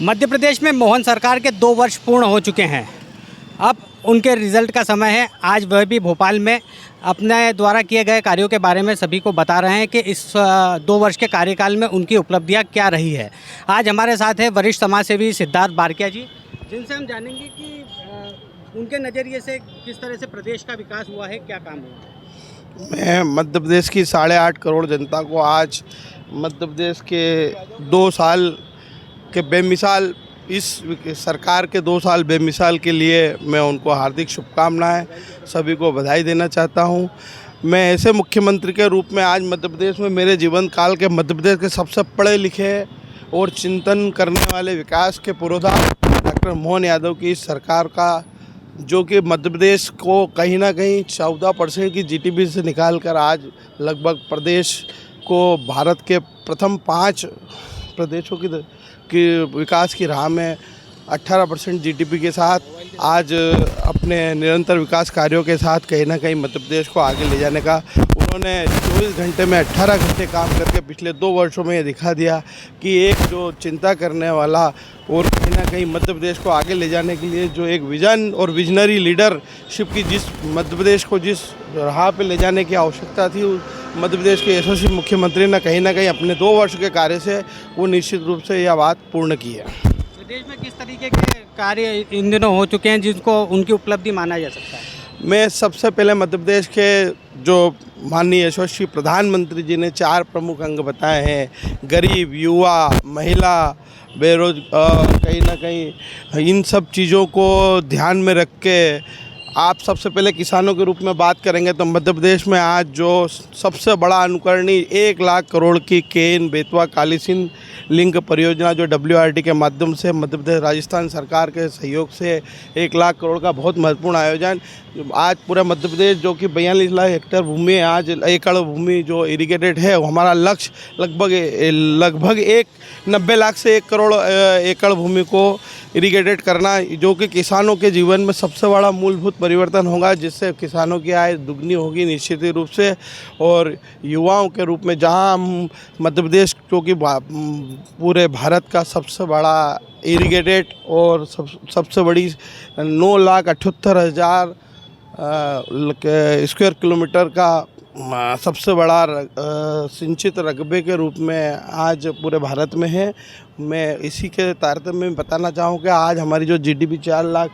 मध्य प्रदेश में मोहन सरकार के 2 वर्ष पूर्ण हो चुके हैं। अब उनके रिज़ल्ट का समय है। आज वह भी भोपाल में अपने द्वारा किए गए कार्यों के बारे में सभी को बता रहे हैं कि इस 2 वर्ष के कार्यकाल में उनकी उपलब्धियां क्या रही है। आज हमारे साथ है वरिष्ठ समाज सेवी सिद्धार्थ बारकिया जी, जिनसे हम जानेंगे कि उनके नज़रिए से किस तरह से प्रदेश का विकास हुआ है, क्या काम हुआ। मैं मध्य प्रदेश की 8.5 करोड़ जनता को आज मध्य प्रदेश के 2 साल के बेमिसाल इस सरकार के 2 साल बेमिसाल के लिए मैं उनको हार्दिक शुभकामनाएं सभी को बधाई देना चाहता हूं। मैं ऐसे मुख्यमंत्री के रूप में आज मध्य प्रदेश में मेरे जीवन काल के मध्य प्रदेश के सबसे पढ़े लिखे और चिंतन करने वाले विकास के पुरोधा डॉक्टर मोहन यादव की इस सरकार का, जो कि मध्य प्रदेश को कहीं ना कहीं 14% की जीडीपी से निकालकर आज लगभग प्रदेश को भारत के प्रथम 5 प्रदेशों की विकास की राह में 18% जीडीपी के साथ आज अपने निरंतर विकास कार्यों के साथ कहीं ना कहीं मध्य प्रदेश को आगे ले जाने का उन्होंने 24 घंटे में 18 घंटे काम करके पिछले 2 वर्षों में ये दिखा दिया कि एक जो चिंता करने वाला और कहीं ना कहीं मध्य प्रदेश को आगे ले जाने के लिए जो एक विजन और विजनरी लीडरशिप की जिस मध्य प्रदेश को जिस राह पे ले जाने की आवश्यकता थी, मध्य प्रदेश के यशस्वी मुख्यमंत्री ने कहीं ना कहीं अपने 2 वर्ष के कार्य से वो निश्चित रूप से यह बात पूर्ण की है। प्रदेश में किस तरीके के कार्य इन दिनों हो चुके हैं जिनको उनकी उपलब्धि माना जा सकता है। मैं सबसे पहले मध्य प्रदेश के जो माननीय यशस्वी प्रधानमंत्री जी ने 4 प्रमुख अंग बताए हैं, गरीब, युवा, महिला, बेरोजगार, कहीं ना कहीं इन सब चीज़ों को ध्यान में रख के आप सबसे पहले किसानों के रूप में बात करेंगे तो मध्य प्रदेश में आज जो सबसे बड़ा अनुकरणीय 1 लाख करोड़ की केन बेतवा कालीसिंध लिंक परियोजना जो WRD के माध्यम से मध्य प्रदेश राजस्थान सरकार के सहयोग से 1 लाख करोड़ का बहुत महत्वपूर्ण आयोजन आज पूरा मध्य प्रदेश जो कि 42 लाख हेक्टेयर भूमि आज एकड़ भूमि जो इरिगेटेड है, हमारा लक्ष्य लगभग 90 लाख से 1 करोड़ एकड़ भूमि को इरिगेटेड करना, जो कि किसानों के जीवन में सबसे बड़ा मूलभूत परिवर्तन होगा, जिससे किसानों की आय दुगनी होगी निश्चित रूप से। और युवाओं के रूप में जहां हम मध्य प्रदेश जो कि पूरे भारत का सबसे बड़ा इरिगेटेड और सबसे बड़ी 9,78,000 स्क्वायर किलोमीटर का सबसे बड़ा सिंचित रकबे के रूप में आज पूरे भारत में है। मैं इसी के तारतम्य में बताना चाहूँ कि आज हमारी जो जीडीपी 4 लाख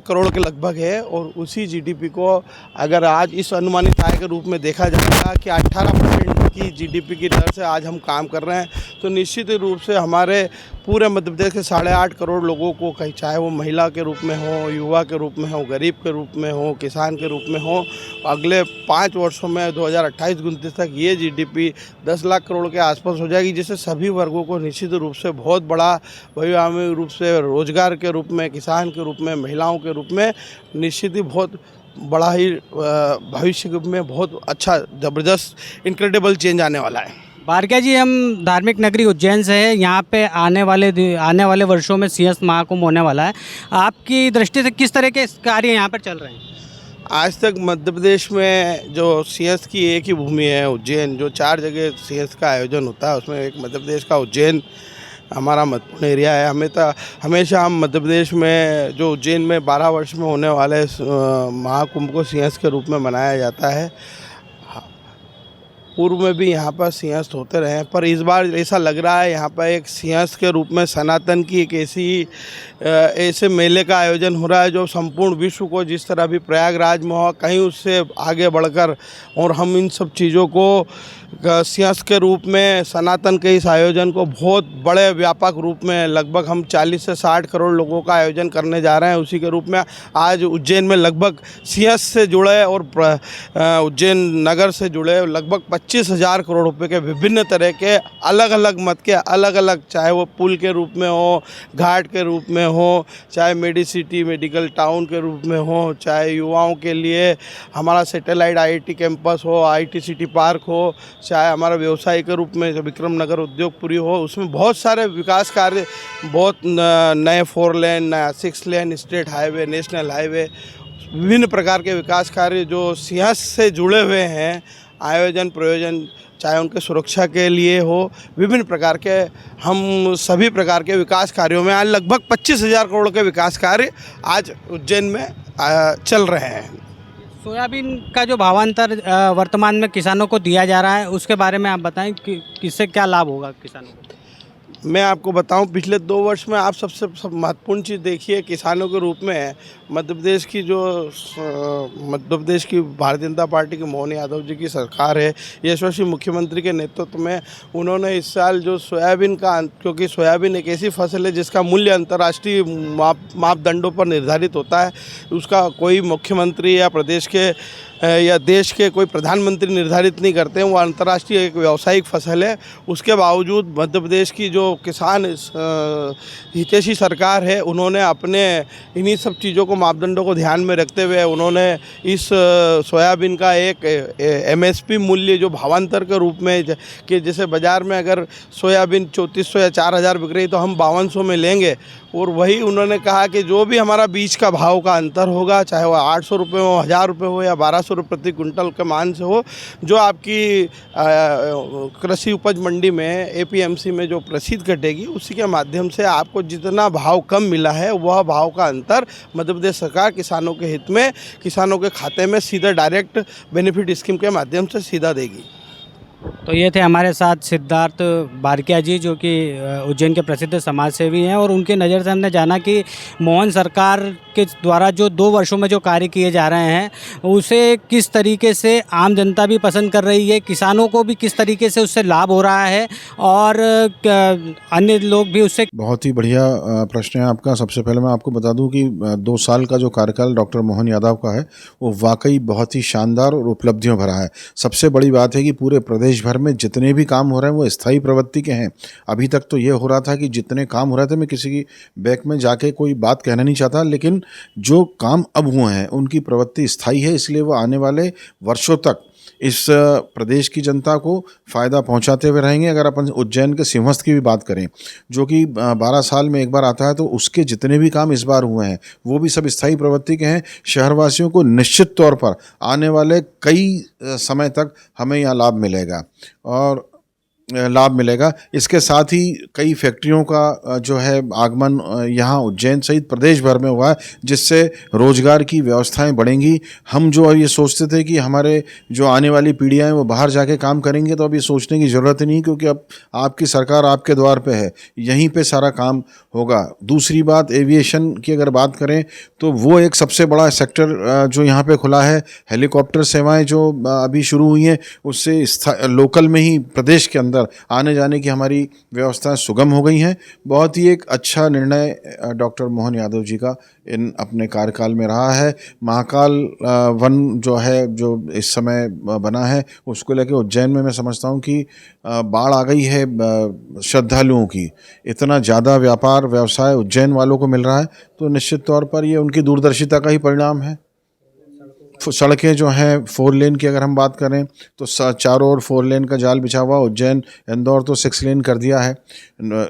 करोड़ के लगभग है और उसी जीडीपी को अगर आज इस अनुमानित आय के रूप में देखा जाएगा कि 18% की जीडीपी की दर से आज हम काम कर रहे हैं, तो निश्चित रूप से हमारे पूरे मध्य प्रदेश के 8.5 करोड़ लोगों को, कहीं चाहे वो महिला के रूप में हो, युवा के रूप में हो, गरीब के रूप में हो, किसान के रूप में हो, अगले 5 वर्षों में 2028-29 तक ये जीडीपी 10 लाख करोड़ के आसपास हो जाएगी, जिससे सभी वर्गों को निश्चित रूप से बहुत बड़ा बहुआयामी रूप से रोजगार के रूप में, किसान के रूप में, महिलाओं के रूप में निश्चित ही बहुत बड़ा ही भविष्य में बहुत अच्छा ज़बरदस्त इनक्रेडिबल चेंज आने वाला है। बारकिया जी, हम धार्मिक नगरी उज्जैन से हैं। यहाँ पे आने वाले वर्षों में सिंहस्थ महाकुंभ होने वाला है। आपकी दृष्टि से किस तरह के कार्य यहाँ पर चल रहे हैं। आज तक मध्य प्रदेश में जो सिंहस्थ की एक ही भूमि है उज्जैन, जो 4 जगह सिंहस्थ का आयोजन होता है उसमें एक मध्य प्रदेश का उज्जैन हमारा महत्वपूर्ण एरिया है। हमेशा हम मध्य प्रदेश में जो उज्जैन में 12 वर्ष में होने वाले महाकुंभ को सिंहस्थ के रूप में मनाया जाता है। पूर्व में भी यहाँ पर सिंहस्थ होते रहे हैं, पर इस बार ऐसा लग रहा है यहाँ पर एक सिंहस्थ के रूप में सनातन की एक ऐसे मेले का आयोजन हो रहा है जो संपूर्ण विश्व को जिस तरह भी प्रयागराज में हो, कहीं उससे आगे बढ़कर, और हम इन सब चीज़ों को सिंहस्थ के रूप में सनातन के इस आयोजन को बहुत बड़े व्यापक रूप में लगभग हम 40 से 60 करोड़ लोगों का आयोजन करने जा रहे हैं। उसी के रूप में आज उज्जैन में लगभग सिंहस्थ से जुड़े और उज्जैन नगर से जुड़े लगभग 25,000 करोड़ रुपए के विभिन्न तरह के अलग अलग मत के अलग अलग, चाहे वो पुल के रूप में हो, घाट के रूप में हो, चाहे मेडिसिटी मेडिकल टाउन के रूप में हो, चाहे युवाओं के लिए हमारा सैटेलाइट IIT कैंपस हो, IT सिटी पार्क हो, चाहे हमारा व्यवसाय के रूप में विक्रम नगर उद्योगपुरी हो, उसमें बहुत सारे विकास कार्य, बहुत नए 4 लेन, नया 6 लेन, स्टेट हाईवे, नेशनल हाईवे, विभिन्न प्रकार के विकास कार्य जो सिंहस्थ से जुड़े हुए हैं आयोजन प्रयोजन, चाहे उनके सुरक्षा के लिए हो, विभिन्न प्रकार के हम सभी प्रकार के विकास कार्यों में आज लगभग 25,000 करोड़ के विकास कार्य आज उज्जैन में चल रहे हैं। सोयाबीन का जो भावांतर वर्तमान में किसानों को दिया जा रहा है, उसके बारे में आप बताएं कि किससे क्या लाभ होगा किसानों को। मैं आपको बताऊं, पिछले 2 वर्ष में आप सबसे महत्वपूर्ण चीज़ देखिए, किसानों के रूप में मध्य प्रदेश की भारतीय जनता पार्टी के मोहन यादव जी की सरकार है, यशस्वी मुख्यमंत्री के नेतृत्व में उन्होंने इस साल जो सोयाबीन का, क्योंकि सोयाबीन एक ऐसी फसल है जिसका मूल्य अंतर्राष्ट्रीय मापदंडों पर निर्धारित होता है, उसका कोई मुख्यमंत्री या प्रदेश के या देश के कोई प्रधानमंत्री निर्धारित नहीं करते हैं, वो अंतर्राष्ट्रीय एक व्यावसायिक फसल है। उसके बावजूद मध्य प्रदेश की जो किसान हितैषी सरकार है, उन्होंने अपने इन्हीं सब चीज़ों को, मापदंडों को ध्यान में रखते हुए उन्होंने इस सोयाबीन का एक MSP मूल्य जो भावांतर के रूप में, कि जैसे बाज़ार में अगर सोयाबीन 3400 या 4000 बिक रही तो हम 5200 में लेंगे, और वही उन्होंने कहा कि जो भी हमारा बीज का भाव का अंतर होगा, चाहे वह 800 रुपये हो, 1000 रुपये हो या 1200 रुपये प्रति क्विंटल के मान से हो, जो आपकी कृषि उपज मंडी में APMC में जो रसीद कटेगी, उसी के माध्यम से आपको जितना भाव कम मिला है वह भाव का अंतर मध्य प्रदेश सरकार किसानों के हित में, किसानों के खाते में सीधा डायरेक्ट बेनिफिट स्कीम के माध्यम से सीधा देगी। तो ये थे हमारे साथ सिद्धार्थ बारकिया जी, जो कि उज्जैन के प्रसिद्ध समाज सेवी हैं, और उनकी नज़र से हमने जाना कि मोहन सरकार के द्वारा जो 2 वर्षों में जो कार्य किए जा रहे हैं, उसे किस तरीके से आम जनता भी पसंद कर रही है, किसानों को भी किस तरीके से उससे लाभ हो रहा है, और अन्य लोग भी उससे। बहुत ही बढ़िया प्रश्न है आपका। सबसे पहले मैं आपको बता दूं कि 2 साल का जो कार्यकाल डॉक्टर मोहन यादव का है, वो वाकई बहुत ही शानदार और उपलब्धियों भरा है। सबसे बड़ी बात है कि पूरे प्रदेश भर में जितने भी काम हो रहे हैं वो स्थायी प्रवृत्ति के हैं। अभी तक तो ये हो रहा था कि जितने काम हो रहे थे, मैं किसी की बैक में जाके कोई बात कहना नहीं चाहता, लेकिन जो काम अब हुए हैं उनकी प्रवृत्ति स्थायी है, इसलिए वो आने वाले वर्षों तक इस प्रदेश की जनता को फ़ायदा पहुंचाते हुए रहेंगे। अगर अपन उज्जैन के सिंहस्थ की भी बात करें, जो कि 12 साल में एक बार आता है, तो उसके जितने भी काम इस बार हुए हैं वो भी सब स्थायी प्रवृत्ति के हैं। शहरवासियों को निश्चित तौर पर आने वाले कई समय तक हमें यहाँ लाभ मिलेगा। इसके साथ ही कई फैक्ट्रियों का जो है आगमन यहाँ उज्जैन सहित प्रदेश भर में हुआ है, जिससे रोजगार की व्यवस्थाएं बढ़ेंगी। हम जो ये सोचते थे कि हमारे जो आने वाली पीढ़ियाँ हैं वो बाहर जाके काम करेंगे, तो अब ये सोचने की ज़रूरत ही नहीं, क्योंकि अब आपकी सरकार आपके द्वार पे है, यहीं पे सारा काम होगा। दूसरी बात, एविएशन की अगर बात करें तो वो एक सबसे बड़ा सेक्टर जो यहाँ पे खुला है। हेलीकॉप्टर सेवाएँ जो अभी शुरू हुई हैं, उससे लोकल में ही प्रदेश के अंदर आने जाने की हमारी व्यवस्थाएं सुगम हो गई हैं। बहुत ही एक अच्छा निर्णय डॉक्टर मोहन यादव जी का इन अपने कार्यकाल में रहा है। महाकाल वन जो है, जो इस समय बना है, उसको लेकर उज्जैन में मैं समझता हूँ कि बाढ़ आ गई है श्रद्धालुओं की। इतना ज़्यादा व्यापार व्यवसाय उज्जैन वालों को मिल रहा है, तो निश्चित तौर पर ये उनकी दूरदर्शिता का ही परिणाम है। सड़कें जो हैं 4 लेन की अगर हम बात करें तो चारों ओर 4 लेन का जाल बिछा हुआ। उज्जैन इंदौर तो 6 लेन कर दिया है।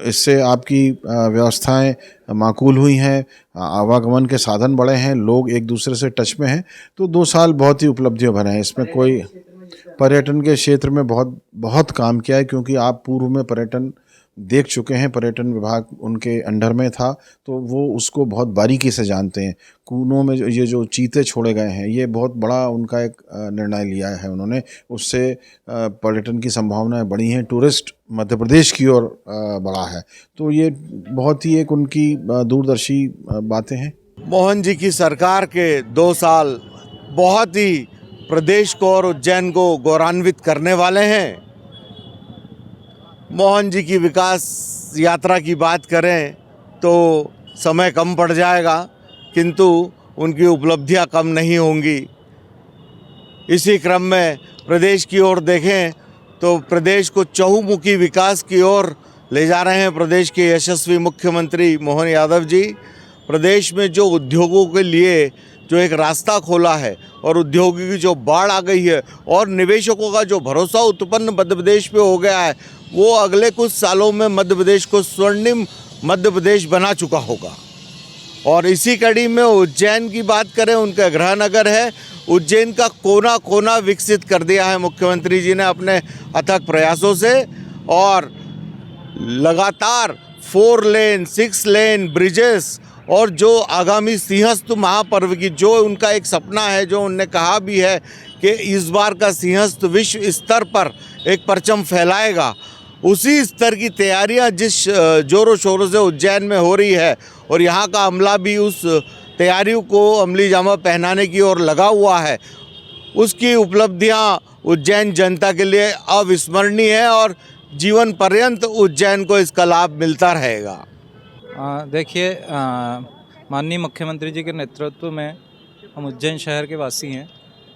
इससे आपकी व्यवस्थाएं माकूल हुई हैं, आवागमन के साधन बढ़े हैं, लोग एक दूसरे से टच में हैं। तो 2 साल बहुत ही उपलब्धियां भरे हैं। इसमें कोई पर्यटन के क्षेत्र में बहुत काम किया है, क्योंकि आप पूर्व में पर्यटन देख चुके हैं, पर्यटन विभाग उनके अंडर में था, तो वो उसको बहुत बारीकी से जानते हैं। कूनों में ये जो चीते छोड़े गए हैं, ये बहुत बड़ा उनका एक निर्णय लिया है उन्होंने। उससे पर्यटन की संभावनाएं बढ़ी हैं, टूरिस्ट मध्य प्रदेश की ओर बढ़ा है। तो ये बहुत ही एक उनकी दूरदर्शी बातें हैं। मोहन जी की सरकार के 2 साल बहुत ही प्रदेश को और उज्जैन को गौरवान्वित करने वाले हैं। मोहन जी की विकास यात्रा की बात करें तो समय कम पड़ जाएगा, किंतु उनकी उपलब्धियां कम नहीं होंगी। इसी क्रम में प्रदेश की ओर देखें तो प्रदेश को चहुमुखी विकास की ओर ले जा रहे हैं प्रदेश के यशस्वी मुख्यमंत्री मोहन यादव जी। प्रदेश में जो उद्योगों के लिए जो एक रास्ता खोला है, और उद्योगों की जो बाढ़ आ गई है, और निवेशकों का जो भरोसा उत्पन्न मध्य प्रदेश पे हो गया है, वो अगले कुछ सालों में मध्य प्रदेश को स्वर्णिम मध्य प्रदेश बना चुका होगा। और इसी कड़ी में उज्जैन की बात करें, उनका गृह नगर है, उज्जैन का कोना कोना विकसित कर दिया है मुख्यमंत्री जी ने अपने अथक प्रयासों से। और लगातार 4 लेन 6 लेन ब्रिजेस और जो आगामी सिंहस्थ महापर्व की जो उनका एक सपना है, जो उनने कहा भी है कि इस बार का सिंहस्थ विश्व स्तर पर एक परचम फैलाएगा, उसी स्तर की तैयारियां जिस जोरों शोरों से उज्जैन में हो रही है और यहाँ का अमला भी उस तैयारियों को अमली जामा पहनाने की ओर लगा हुआ है, उसकी उपलब्धियां उज्जैन जनता के लिए अविस्मरणीय है और जीवन पर्यंत उज्जैन को इसका लाभ मिलता रहेगा। देखिए, माननीय मुख्यमंत्री जी के नेतृत्व में हम उज्जैन शहर के वासी हैं,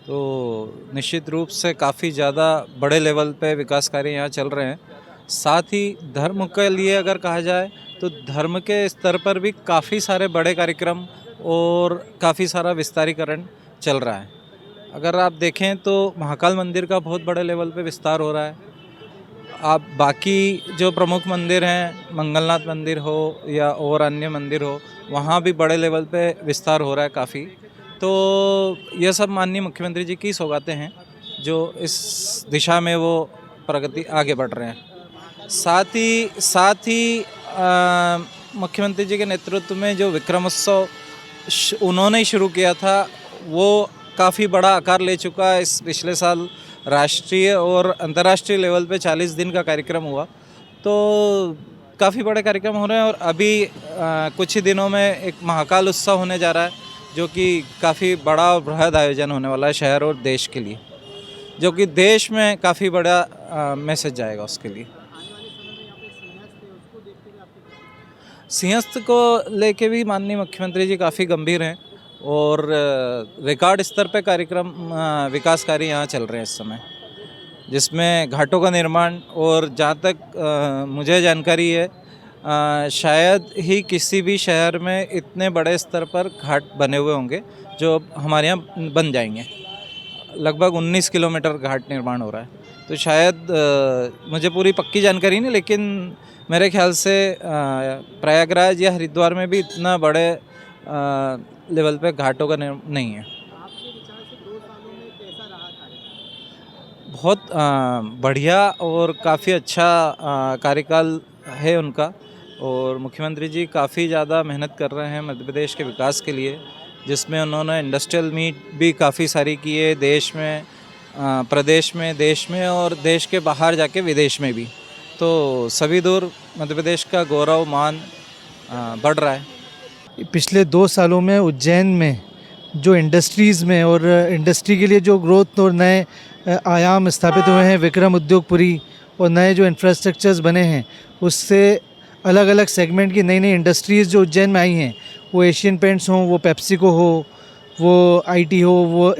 तो निश्चित रूप से काफ़ी ज़्यादा बड़े लेवल पे विकास कार्य यहाँ चल रहे हैं। साथ ही धर्म के लिए अगर कहा जाए तो धर्म के स्तर पर भी काफ़ी सारे बड़े कार्यक्रम और काफ़ी सारा विस्तारीकरण चल रहा है। अगर आप देखें तो महाकाल मंदिर का बहुत बड़े लेवल पे विस्तार हो रहा है। आप बाकी जो प्रमुख मंदिर हैं, मंगलनाथ मंदिर हो या और अन्य मंदिर हो, वहाँ भी बड़े लेवल पे विस्तार हो रहा है काफ़ी। तो यह सब माननीय मुख्यमंत्री जी की सौगातें हैं जो इस दिशा में वो प्रगति आगे बढ़ रहे हैं। साथ ही मुख्यमंत्री जी के नेतृत्व में जो विक्रमोत्सव उन्होंने ही शुरू किया था, वो काफ़ी बड़ा आकार ले चुका है। इस पिछले साल राष्ट्रीय और अंतर्राष्ट्रीय लेवल पे 40 दिन का कार्यक्रम हुआ, तो काफ़ी बड़े कार्यक्रम हो रहे हैं। और अभी कुछ ही दिनों में एक महाकाल उत्सव होने जा रहा है, जो कि काफ़ी बड़ा और बृहद आयोजन होने वाला है शहर और देश के लिए, जो कि देश में काफ़ी बड़ा मैसेज जाएगा उसके लिए। सिंहस्थ को लेके भी माननीय मुख्यमंत्री जी काफ़ी गंभीर हैं और रिकॉर्ड स्तर पे कार्यक्रम विकास कार्य यहाँ चल रहे हैं इस समय, जिसमें घाटों का निर्माण और जहाँ तक मुझे जानकारी है, शायद ही किसी भी शहर में इतने बड़े स्तर पर घाट बने हुए होंगे जो हमारे यहाँ बन जाएंगे। लगभग 19 किलोमीटर घाट निर्माण हो रहा है। तो शायद मुझे पूरी पक्की जानकारी नहीं, लेकिन मेरे ख्याल से प्रयागराज या हरिद्वार में भी इतना बड़े लेवल पे घाटों का नहीं है। बहुत बढ़िया और काफ़ी अच्छा कार्यकाल है उनका, और मुख्यमंत्री जी काफ़ी ज़्यादा मेहनत कर रहे हैं मध्य प्रदेश के विकास के लिए, जिसमें उन्होंने इंडस्ट्रियल मीट भी काफ़ी सारी की है देश में, प्रदेश में, देश में और देश के बाहर जाके विदेश में भी। तो सभी दूर मध्य प्रदेश का गौरव मान बढ़ रहा है। पिछले 2 सालों में उज्जैन में जो इंडस्ट्रीज़ में और इंडस्ट्री के लिए जो ग्रोथ और नए आयाम स्थापित हुए हैं, विक्रम उद्योगपुरी और नए जो इंफ्रास्ट्रक्चर्स बने हैं, उससे अलग अलग सेगमेंट की नई नई इंडस्ट्रीज़ जो उज्जैन में आई हैं, वो एशियन पेंट्स हों, वो पेप्सिको हो, वो आईटी हो, वो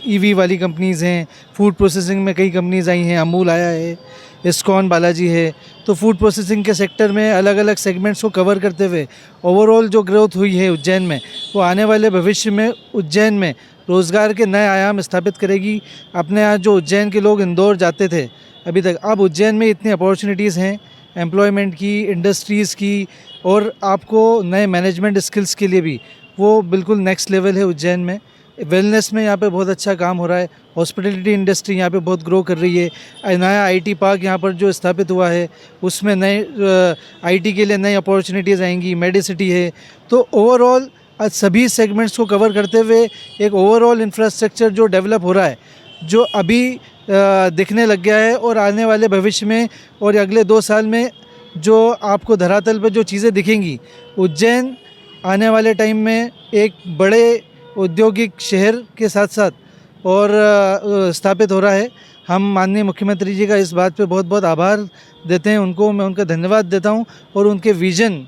ईवी वाली कंपनीज़ हैं, फूड प्रोसेसिंग में कई कंपनीज़ आई हैं, अमूल आया है, इस्कॉन बालाजी है। तो फूड प्रोसेसिंग के सेक्टर में अलग अलग सेगमेंट्स को कवर करते हुए ओवरऑल जो ग्रोथ हुई है उज्जैन में, वो आने वाले भविष्य में उज्जैन में रोज़गार के नए आयाम स्थापित करेगी। अपने यहाँ जो उज्जैन के लोग इंदौर जाते थे अभी तक, अब उज्जैन में इतनी अपॉर्चुनिटीज़ हैं एम्प्लॉयमेंट की, इंडस्ट्रीज़ की, और आपको नए मैनेजमेंट स्किल्स के लिए भी वो बिल्कुल नेक्स्ट लेवल है उज्जैन में। वेलनेस में यहाँ पे बहुत अच्छा काम हो रहा है, हॉस्पिटलिटी इंडस्ट्री यहाँ पे बहुत ग्रो कर रही है। नया आईटी पार्क यहाँ पर जो स्थापित हुआ है, उसमें नए आईटी के लिए नई अपॉर्चुनिटीज़ आएंगी, मेडिसिटी है। तो ओवरऑल सभी सेगमेंट्स को कवर करते हुए एक ओवरऑल इंफ्रास्ट्रक्चर जो डेवलप हो रहा है, जो अभी दिखने लग गया है, और आने वाले भविष्य में और अगले 2 साल में जो आपको धरातल पर जो चीज़ें दिखेंगी, उज्जैन आने वाले टाइम में एक बड़े औद्योगिक शहर के साथ साथ और स्थापित हो रहा है। हम माननीय मुख्यमंत्री जी का इस बात पे बहुत बहुत आभार देते हैं उनको, मैं उनका धन्यवाद देता हूं, और उनके विज़न,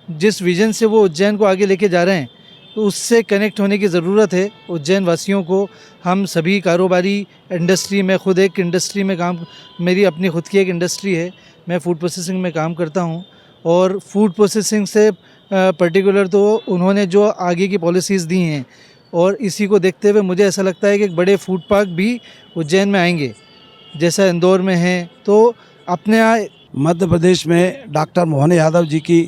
जिस विज़न से वो उज्जैन को आगे लेके जा रहे हैं, तो उससे कनेक्ट होने की ज़रूरत है उज्जैन वासियों को। हम सभी कारोबारी इंडस्ट्री में, खुद एक इंडस्ट्री में काम, मेरी अपनी खुद की एक इंडस्ट्री है, मैं फूड प्रोसेसिंग में काम करता हूँ, और फूड प्रोसेसिंग से पर्टिकुलर तो उन्होंने जो आगे की पॉलिसीज़ दी हैं, और इसी को देखते हुए मुझे ऐसा लगता है कि एक बड़े फूड पार्क भी उज्जैन में आएंगे, जैसा इंदौर में है। तो अपने यहाँ मध्य प्रदेश में डॉक्टर मोहन यादव जी की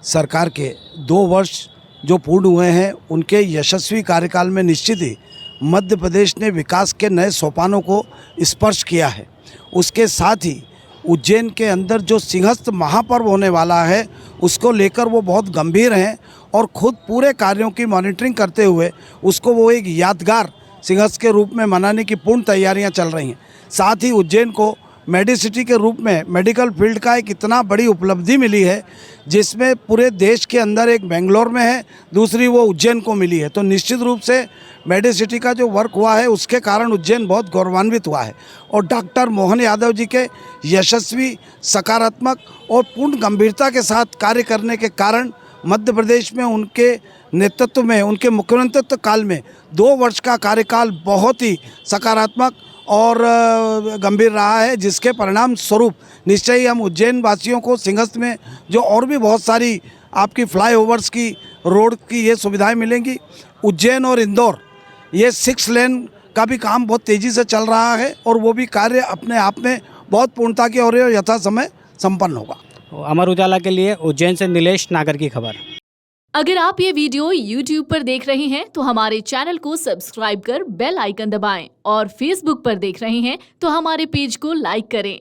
सरकार के 2 वर्ष जो पूर्ण हुए हैं, उनके यशस्वी कार्यकाल में निश्चित ही मध्य प्रदेश ने विकास के नए सोपानों को स्पर्श किया है। उसके साथ ही उज्जैन के अंदर जो सिंहस्थ महापर्व होने वाला है उसको लेकर वो बहुत गंभीर हैं और खुद पूरे कार्यों की मॉनिटरिंग करते हुए उसको वो एक यादगार सिंहस्थ के रूप में मनाने की पूर्ण तैयारियां चल रही हैं। साथ ही उज्जैन को मेडिसिटी के रूप में मेडिकल फील्ड का एक इतना बड़ी उपलब्धि मिली है जिसमें पूरे देश के अंदर एक बेंगलोर में है, दूसरी वो उज्जैन को मिली है। तो निश्चित रूप से मेडिसिटी का जो वर्क हुआ है उसके कारण उज्जैन बहुत गौरवान्वित हुआ है और डॉक्टर मोहन यादव जी के यशस्वी, सकारात्मक और पूर्ण गंभीरता के साथ कार्य करने के कारण मध्य प्रदेश में उनके नेतृत्व में, उनके मुख्यमंत्रित्व काल में 2 वर्ष का कार्यकाल बहुत ही सकारात्मक और गंभीर रहा है, जिसके परिणाम स्वरूप निश्चय ही हम उज्जैन वासियों को सिंहस्थ में जो और भी बहुत सारी आपकी फ्लाईओवर्स की, रोड की ये सुविधाएं मिलेंगी। उज्जैन और इंदौर ये 6 लेन का भी काम बहुत तेज़ी से चल रहा है और वो भी कार्य अपने आप में बहुत पूर्णता की और यथा समय संपन्न होगा। अमर उजाला के लिए उज्जैन से नीलेश नागर की खबर। अगर आप ये वीडियो YouTube पर देख रहे हैं तो हमारे चैनल को सब्सक्राइब कर बेल आइकन दबाएं और Facebook पर देख रहे हैं तो हमारे पेज को लाइक करें।